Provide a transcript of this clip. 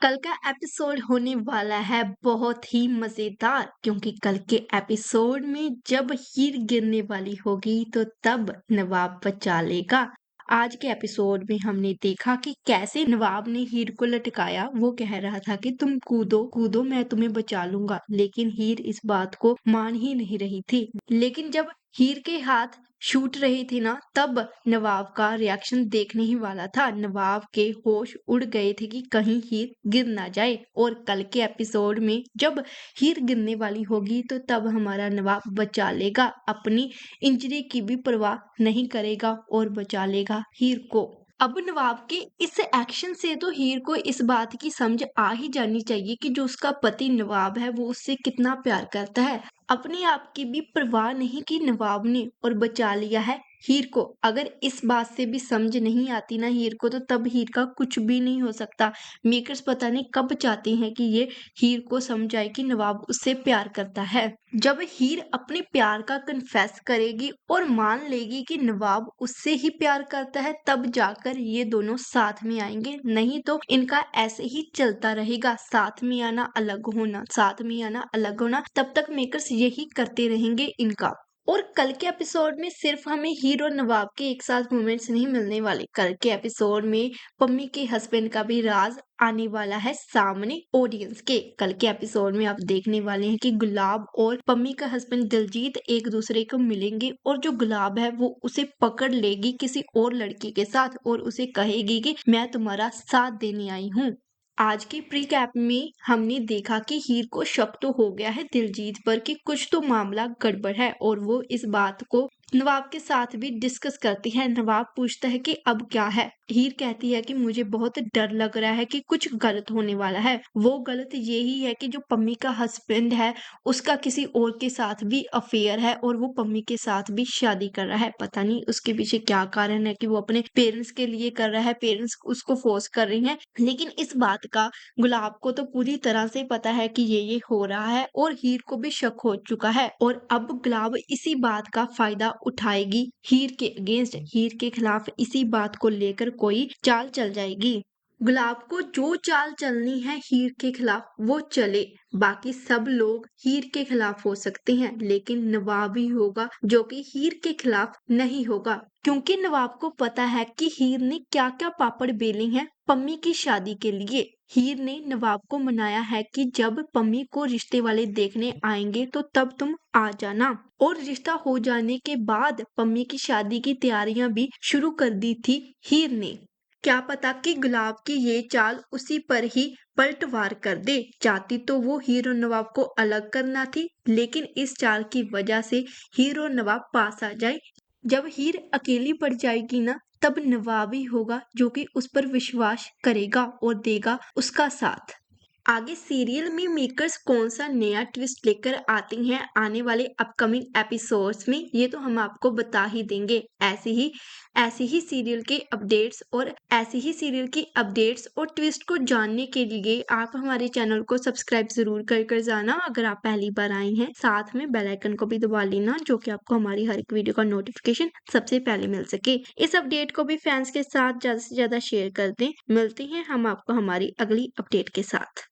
कल का एपिसोड होने वाला है बहुत ही मजेदार क्योंकि कल के एपिसोड में जब हीर गिरने वाली होगी तो तब नवाब बचा लेगा। आज के एपिसोड में हमने देखा कि कैसे नवाब ने हीर को लटकाया। वो कह रहा था कि तुम कूदो कूदो मैं तुम्हें बचा लूंगा, लेकिन हीर इस बात को मान ही नहीं रही थी। लेकिन जब हीर के हाथ छूट रही थी ना, तब नवाब का रिएक्शन देखने ही वाला था। नवाब के होश उड़ गए थे कि कहीं हीर गिर ना जाए। और कल के एपिसोड में जब हीर गिरने वाली होगी तो तब हमारा नवाब बचा लेगा, अपनी इंजरी की भी परवाह नहीं करेगा और बचा लेगा हीर को। अब नवाब के इस एक्शन से तो हीर को इस बात की समझ आ ही जानी चाहिए कि जो उसका पति नवाब है वो उससे कितना प्यार करता है। अपने आप की भी परवाह नहीं की नवाब ने और बचा लिया है हीर को। अगर इस बात से भी समझ नहीं आती ना हीर को, तो तब हीर का कुछ भी नहीं हो सकता। मेकर्स पता नहीं कब चाहते हैं कि ये हीर को समझ आए कि नवाब उससे प्यार करता है। जब हीर अपने प्यार का कन्फेस करेगी और मान लेगी कि नवाब उससे ही प्यार करता है, तब जाकर ये दोनों साथ में आएंगे। नहीं तो इनका ऐसे ही चलता रहेगा, साथ में आना अलग होना, साथ में आना अलग होना, तब तक मेकर्स यही करते रहेंगे इनका। और कल के एपिसोड में सिर्फ हमें हीर और नवाब के एक साथ मोमेंट्स नहीं मिलने वाले। कल के एपिसोड में पम्मी के हस्बैंड का भी राज आने वाला है सामने ऑडियंस के। कल के एपिसोड में आप देखने वाले हैं कि गुलाब और पम्मी का हस्बैंड दिलजीत एक दूसरे को मिलेंगे और जो गुलाब है वो उसे पकड़ लेगी किसी और लड़की के साथ और उसे कहेगी कि मैं तुम्हारा साथ देने आई हूँ। आज की प्री कैप में हमने देखा कि हीर को शक तो हो गया है दिलजीत पर कि कुछ तो मामला गड़बड़ है और वो इस बात को नवाब के साथ भी डिस्कस करती है। नवाब पूछता है कि अब क्या है। हीर कहती है कि मुझे बहुत डर लग रहा है कि कुछ गलत होने वाला है। वो गलत यही है कि जो पम्मी का हस्बैंड है उसका किसी और के साथ भी अफेयर है और वो पम्मी के साथ भी शादी कर रहा है। पता नहीं उसके पीछे क्या कारण है कि वो अपने पेरेंट्स के लिए कर रहा है, पेरेंट्स उसको फोर्स कर रही हैं। लेकिन इस बात का गुलाब को तो पूरी तरह से पता है कि ये हो रहा है और हीर को भी शक हो चुका है और अब गुलाब इसी बात का फायदा उठाएगी हीर के अगेंस्ट। हीर के खिलाफ इसी बात को लेकर कोई चाल चल जाएगी। गुलाब को जो चाल चलनी है हीर के खिलाफ वो चले। बाकी सब लोग हीर के खिलाफ हो सकते हैं, लेकिन नवाब ही होगा जो कि हीर के खिलाफ नहीं होगा। क्योंकि नवाब को पता है कि हीर ने क्या क्या पापड़ बेले हैं पम्मी की शादी के लिए। हीर ने नवाब को मनाया है कि जब पम्मी को रिश्ते वाले देखने आएंगे तो तब तुम आ जाना। और रिश्ता हो जाने के बाद पम्मी की शादी की तैयारियां भी शुरू कर दी थी हीर ने। क्या पता कि गुलाब की ये चाल उसी पर ही पलटवार कर दे। चाहती तो वो हीर और नवाब को अलग करना थी, लेकिन इस चाल की वजह से हीर और नवाब पास आ जाए। जब हीर अकेली पड़ जाएगी ना, तब नवाब ही होगा जो कि उस पर विश्वास करेगा और देगा उसका साथ। आगे सीरियल में मेकर्स कौन सा नया ट्विस्ट लेकर आती हैं आने वाले अपकमिंग एपिसोड्स में, ये तो हम आपको बता ही देंगे। ऐसे ही सीरियल के अपडेट्स और ऐसे ही सीरियल की अपडेट्स और ट्विस्ट को जानने के लिए आप हमारे चैनल को सब्सक्राइब जरूर कर जाना अगर आप पहली बार आई हैं। साथ में बेल आइकन को भी दबा लेना जो कि आपको हमारी हर एक वीडियो का नोटिफिकेशन सबसे पहले मिल सके। इस अपडेट को भी फैंस के साथ ज्यादा से ज्यादा शेयर कर दें। मिलते हैं हम आपको हमारी अगली अपडेट के साथ।